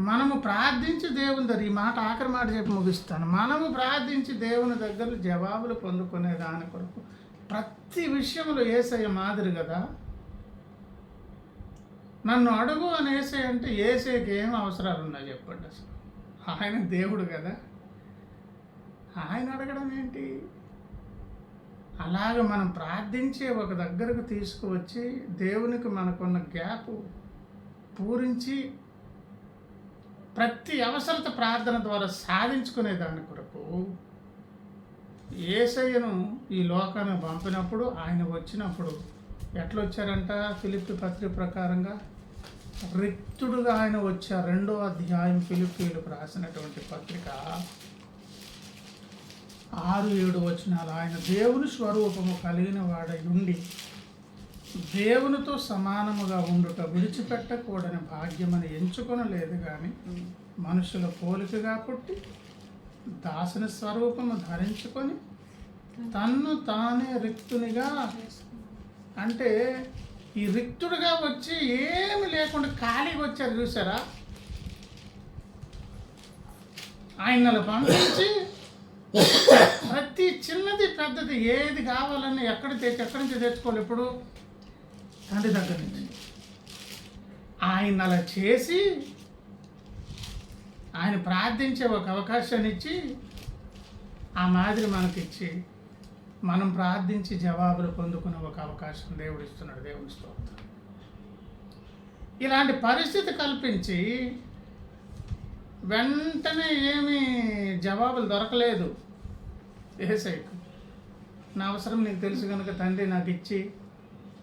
S1: మనము ప్రార్థించి దేవుని దగ్గర, ఈ మాట ఆఖరి మాట చెప్పి ముగిస్తాను, మనము ప్రార్థించి దేవుని దగ్గర జవాబులు పొందుకునే దాని కొరకు ప్రతి విషయంలో యేసయ్య మాదిరి కదా. నన్ను అడుగు అని యేసయ్య అంటే యేసయ్యకి ఏం అవసరాలు ఉన్నాయి చెప్పండి? అసలు ఆయన దేవుడు కదా, ఆయన అడగడం ఏంటి? అలాగ మనం ప్రార్థించే ఒక దగ్గరకు తీసుకువచ్చి దేవునికి మనకున్న గ్యాప్ పూరించి ప్రతి అవసరత ప్రార్థన ద్వారా సాధించుకునే దాని కొరకు యేసయ్యను ఈ లోకాన్ని పంపినప్పుడు, ఆయన వచ్చినప్పుడు ఎట్లా వచ్చారంట? ఫిలిప్పీ పత్రిక ప్రకారంగా రిక్తుడుగా ఆయన వచ్చారు. 2వ అధ్యాయం ఫిలిప్పీలకు రాసినటువంటి పత్రిక 6-7 వచనాలు. ఆయన దేవుని స్వరూపము కలిగిన వాడై ఉండి దేవునితో సమానముగా ఉండుట విడిచిపెట్టకూడని భాగ్యమని ఎంచుకొనలేదు, కానీ మనుషుల పోలికగా పుట్టి దాసుని స్వరూపము ధరించుకొని తన్ను తానే రిక్తునిగా, అంటే ఈ రిక్తుడుగా వచ్చి ఏమి లేకుండా ఖాళీగా వచ్చారు చూసారా. ఆయనను పంపించి ప్రతి చిన్నది పెద్దది ఏది కావాలని ఎక్కడి నుంచి తెచ్చుకోవాలి? ఎప్పుడు? తండ్రి దగ్గర నుంచి. ఆయన అలా చేసి ఆయన ప్రార్థించే ఒక అవకాశాన్ని ఇచ్చి, ఆ మాదిరి మనకిచ్చి మనం ప్రార్థించి జవాబులు పొందుకునే ఒక అవకాశం దేవుడు ఇస్తున్నాడు. దేవుని స్తోత్రం. ఇలాంటి పరిస్థితి కల్పించి వెంటనే ఏమీ జవాబులు దొరకలేదు యేసయ్యకు. నా అవసరం నీకు తెలుసు కనుక తండ్రి నాకు ఇచ్చి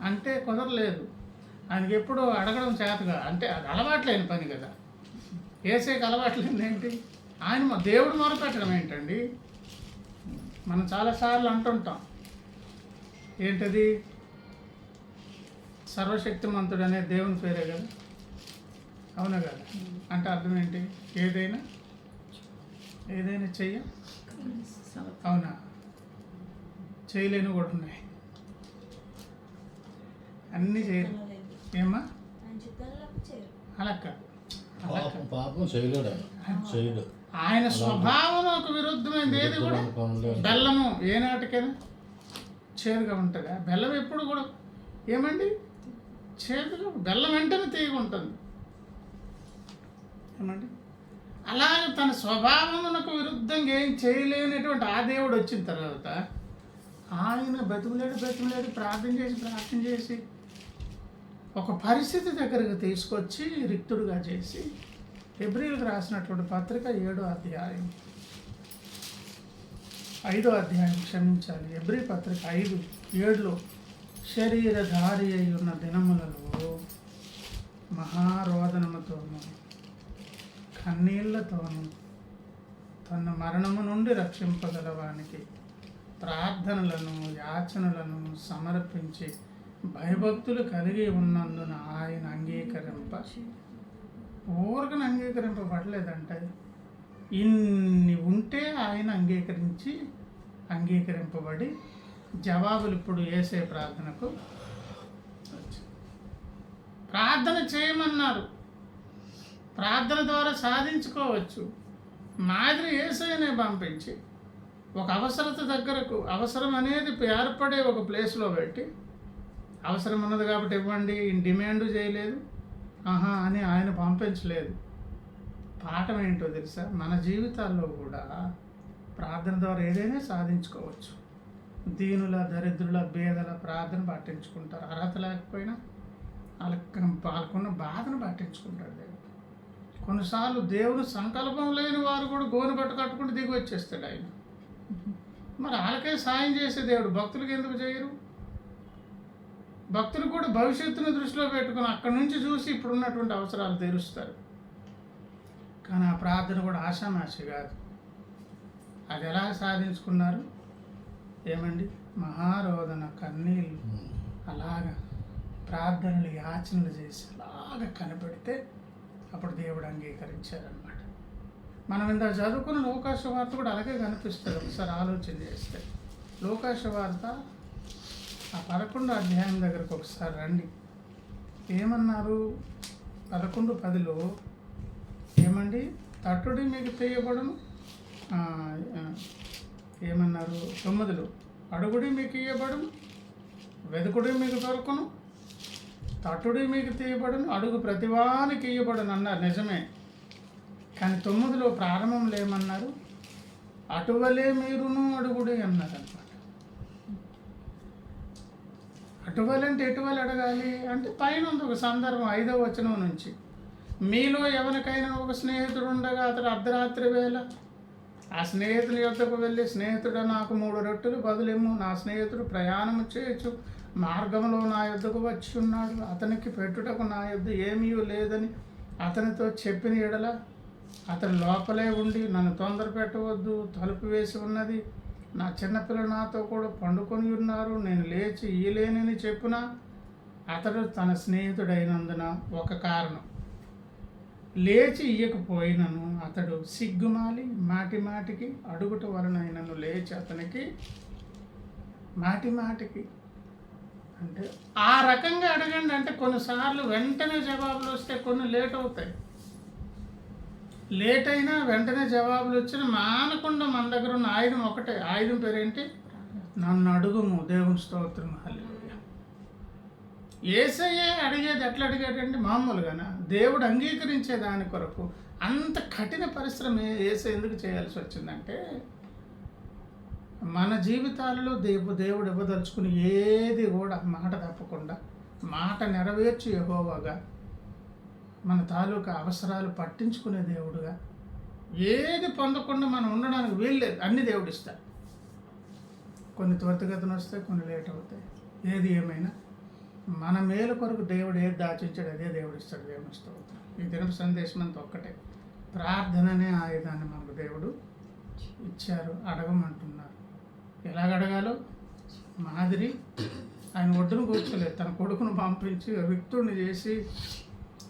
S1: అంటే కుదరలేదు. ఆయనకి ఎప్పుడు అడగడం చేతగా, అంటే అది అలవాట్లేని పని కదా. యేసయ్యకు అలవాట్లేని ఏంటి? ఆయన దేవుడు మొరపెట్టడం ఏంటండి? మనం చాలాసార్లు అంటుంటాం, ఏంటది? సర్వశక్తిమంతుడు అనే దేవుని పేరే కదా, అవునా కదా? అంటే అర్థం ఏంటి? ఏదైనా చెయ్య, అవునా? చేయలేని కూడా ఉన్నాయి, అన్నీ చేయరు. ఏమ్మా? అలా కాదు, ఆయన స్వభావముకు విరుద్ధమైనది ఏది కూడా. బెల్లము ఏనాటికైనా చేదుగా ఉంటుందా? బెల్లం ఎప్పుడు కూడా ఏమండి చేదుగా, బెల్లం వెంటనే తీగ ఉంటుంది ఏమండి. అలాగే తన స్వభావమునకు విరుద్ధంగా ఏం చేయలేనటువంటి ఆ దేవుడు వచ్చిన తర్వాత ఆయన బతుకులేడు ప్రార్థన చేసి ఒక పరిస్థితి దగ్గరకు తీసుకొచ్చి రిక్తుడుగా చేసి, హెబ్రీయులకు రాసినటువంటి పత్రిక 7వ అధ్యాయం 5వ అధ్యాయం క్షమించాలి, హెబ్రీ పత్రిక 5:7 శరీరధారి అయి ఉన్న దినములలో మహారోదనముతోనూ కన్నీళ్లతోనూ తన మరణము నుండి రక్షింపగలవానికి ప్రార్థనలను యాచనలను సమర్పించి భయభక్తులు కలిగి ఉన్నందున ఆయన ఊరకను అంగీకరింపబడలేదంటే ఇన్ని ఉంటే ఆయన అంగీకరింపబడి జవాబులు ఇప్పుడు యేసే ప్రార్థనకు ప్రార్థన చేయమన్నారు. ప్రార్థన ద్వారా సాధించుకోవచ్చు. మాదిరి యేసయ్యనే పంపించి ఒక అవసరత దగ్గరకు, అవసరం అనేది ఏర్పడే ఒక ప్లేస్లో పెట్టి, అవసరం ఉన్నది కాబట్టి ఇవ్వండి డిమాండ్ చేయలేదు, అని ఆయన పంపించలేదు. పాఠం ఏంటో తెలుసా? మన జీవితాల్లో కూడా ప్రార్థన ద్వారా ఏదైనా సాధించుకోవచ్చు. దీనుల, దరిద్రుల, పేదల ప్రార్థన పట్టించుకుంటారు. అర్హత లేకపోయినా వాళ్ళకున్న బాధను పట్టించుకుంటాడు దేవుడు. కొన్నిసార్లు దేవుడు సంకల్పం లేని వారు కూడా గోను బట్ట కట్టుకుంటూ దిగి వచ్చేస్తాడు ఆయన. మరి వాళ్ళకే సాయం చేసే దేవుడు భక్తులకు ఎందుకు చేయరు? భక్తులు కూడా భవిష్యత్తును దృష్టిలో పెట్టుకుని అక్కడి నుంచి చూసి ఇప్పుడున్నటువంటి అవసరాలు తీరుస్తారు. కానీ ఆ ప్రార్థన కూడా ఆషామాషి కాదు. అది ఎలా సాధించుకున్నారు? ఏమండి, మహారోదన, కన్నీళ్ళు, అలాగా ప్రార్థనలు, యాచనలు చేసి అలాగా కనపెడితే అప్పుడు దేవుడు అంగీకరించారనమాట. మనం ఇందాక చదువుకున్న లోకాసు వార్త కూడా అలాగే కనిపిస్తుంది. ఒకసారి ఆలోచన చేస్తే లోకాసు వార్త ఆ 11వ అధ్యాయం దగ్గరకు ఒకసారి రండి. ఏమన్నారు? 11:10లో ఏమండి, తట్టుడి మీకు తీయబడును, ఏమన్నారు? 9లో అడుగుడి మీకు ఇయ్యబడును, వెదుకుడి మీకు దొరకను, తట్టుడి మీకు తీయబడును, అడుగు ప్రతివానికి ఇయ్యబడును అన్నారు. నిజమే. కానీ 9లో ప్రారంభంలో ఏమన్నారు? అటువలే మీరును అడుగుడి అన్నారు అనమాట. అటువలంటే ఎటువలు అడగాలి అంటే పైన ఉంది ఒక సందర్భం 5వ వచనం నుంచి. మీలో ఎవరికైనా ఒక స్నేహితుడు ఉండగా అతడు అర్ధరాత్రి వేళ ఆ స్నేహితుని యొద్దకు వెళ్ళి, స్నేహితుడు నాకు 3 రొట్టెలు బదులేమో, నా స్నేహితుడు ప్రయాణము చేయొచ్చు మార్గంలో నా యొద్దకు వచ్చి ఉన్నాడు, అతనికి పెట్టుటకు నా యొద్ద ఏమీ లేదని అతనితో చెప్పిన ఎడల అతను లోపలే ఉండి, నన్ను తొందర పెట్టవద్దు, తలుపు వేసి ఉన్నది, నా చిన్నపిల్లలు నాతో కూడా పండుకొని ఉన్నారు, నేను లేచి ఇయ్యలేనని చెప్పున అతడు తన స్నేహితుడైనందున ఒక కారణం లేచి ఇయ్యకపోయినను అతడు సిగ్గుమాలి మాటికి అడుగుట వలనైనను లేచి అతనికి మాటికి అంటే ఆ రకంగా అడగండి. అంటే కొన్నిసార్లు వెంటనే జవాబులు వస్తే కొన్ని లేట్ అవుతాయి. లేట్ అయినా వెంటనే జవాబులు వచ్చిన మానకుండా మన దగ్గర ఉన్న ఆయుధం ఒకటే. ఆయుధం పేరేంటి? నన్ను అడుగుము. దేవుని స్తోత్రం, హల్లెలూయా. యేసయ్యే అడిగేది ఎట్లా అడిగాడండి? మామూలుగానా? దేవుడు అంగీకరించే దాని కొరకు అంత కఠిన పరిశ్రమ యేసయ్య ఎందుకు చేయాల్సి వచ్చిందంటే, మన జీవితాలలో దేవుడు ఇవ్వదలుచుకుని ఏది కూడా మాట తప్పకుండా, మాట నెరవేర్చి యెహోవాగా, మన తాలూకా అవసరాలు పట్టించుకునే దేవుడుగా, ఏది పొందకుండా మనం ఉండడానికి వీల్లేదు. అన్ని దేవుడు ఇస్తాడు. కొన్ని త్వరితగతిన వస్తాయి, కొన్ని లేట్ అవుతాయి. ఏది ఏమైనా మన మేలు కొరకు దేవుడు ఏది దాచించాడు అదే దేవుడు ఇస్తాడు. దేవుని స్తోత్రం. ఈ దినపు సందేశం అంతా ఒక్కటే. ప్రార్థననే ఆయుధాన్ని మనకు దేవుడు ఇచ్చారు. అడగమంటున్నారు. ఎలాగ అడగాలో మాదిరి ఆయన ఒడ్డును కూర్చోలేదు. తన కొడుకును పంపించి రిక్తుడిని చేసి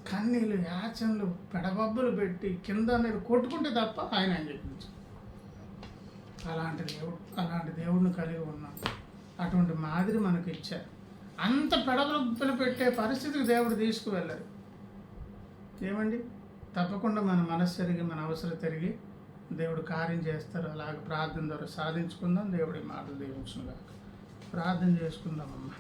S1: కన్నీళ్ళు, యాచనలు, పెడబబ్బులు పెట్టి కింద మీద కొట్టుకుంటే తప్ప ఆయన అంగీకరించారు. అలాంటి దేవుడిని కలిగి ఉన్నాం. అటువంటి మాదిరి మనకు ఇచ్చారు. అంత పెడబబ్బులు పెట్టే పరిస్థితికి దేవుడు తీసుకువెళ్ళారు. ఏమండి, తప్పకుండా మన మనస్సు తిరిగి, మన అవసరం తిరిగి దేవుడు కార్యం చేస్తారు. అలాగే ప్రార్థన ద్వారా సాధించుకుందాం. దేవుడి మాటలు దీవించుగాక. ప్రార్థన చేసుకుందామమ్మా.